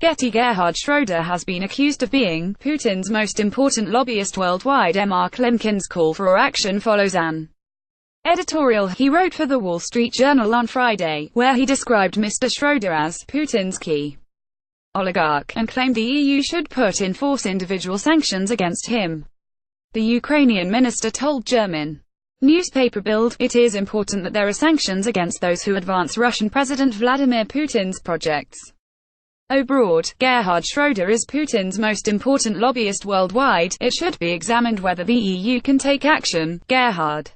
GETTYGerhard Schröder has been accused of being Putin's most important lobbyist worldwide. Mr Klimkin's call for action follows an editorial he wrote for the Wall Street Journal on Friday, where he described Mr Schröder as Putin's key oligarch, and claimed the EU should put in force individual sanctions against him. The Ukrainian minister told German newspaper Bild, "It is important that there are sanctions against those who advance Russian President Vladimir Putin's projects abroad. Gerhard Schröder is Putin's most important lobbyist worldwide. It should be examined whether the EU can take action." Gerhard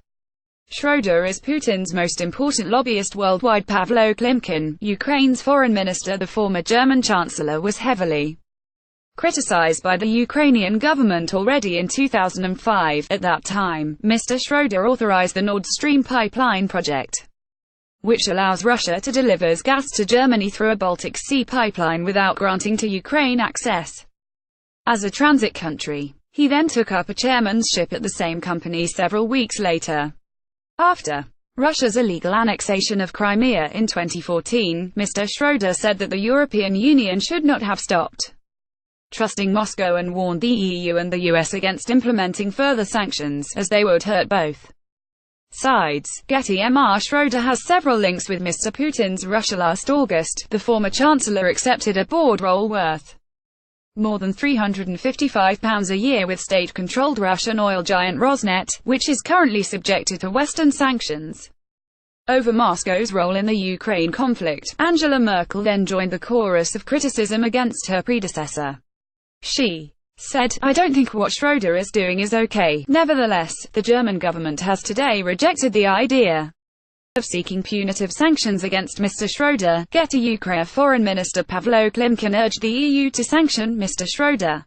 Schröder is Putin's most important lobbyist worldwide. Pavlo Klimkin, Ukraine's foreign minister, the former German Chancellor, was heavily criticized by the Ukrainian government already in 2005. At that time, Mr Schröder authorized the Nord Stream pipeline project, which allows Russia to deliver gas to Germany through a Baltic Sea pipeline without granting to Ukraine access as a transit country. He then took up a chairmanship at the same company several weeks later. After Russia's illegal annexation of Crimea in 2014, Mr Schröder said that the European Union should not have stopped trusting Moscow and warned the EU and the US against implementing further sanctions, as they would hurt both sides. Mr Schröder has several links with Mr Putin's Russia. Last August, the former Chancellor accepted a board role worth more than £355 a year with state-controlled Russian oil giant Rosneft, which is currently subjected to Western sanctions over Moscow's role in the Ukraine conflict. Angela Merkel then joined the chorus of criticism against her predecessor. She said, "I don't think what Schröder is doing is okay." Nevertheless, the German government has today rejected the idea of seeking punitive sanctions against Mr Schröder. Ukraine Foreign Minister Pavlo Klimkin urged the EU to sanction Mr Schröder.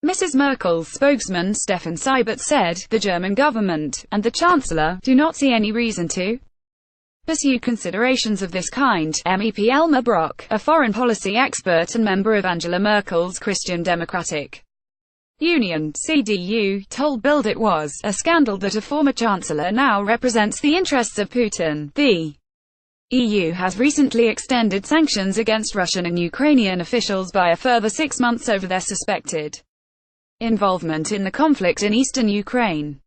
Mrs Merkel's spokesman Stefan Seibert said, "The German government and the Chancellor do not see any reason to pursue considerations of this kind." MEP Elmar Brok, a foreign policy expert and member of Angela Merkel's Christian Democratic Union (CDU), told Bild it was a scandal that a former chancellor now represents the interests of Putin. The EU has recently extended sanctions against Russian and Ukrainian officials by a further 6 months over their suspected involvement in the conflict in eastern Ukraine.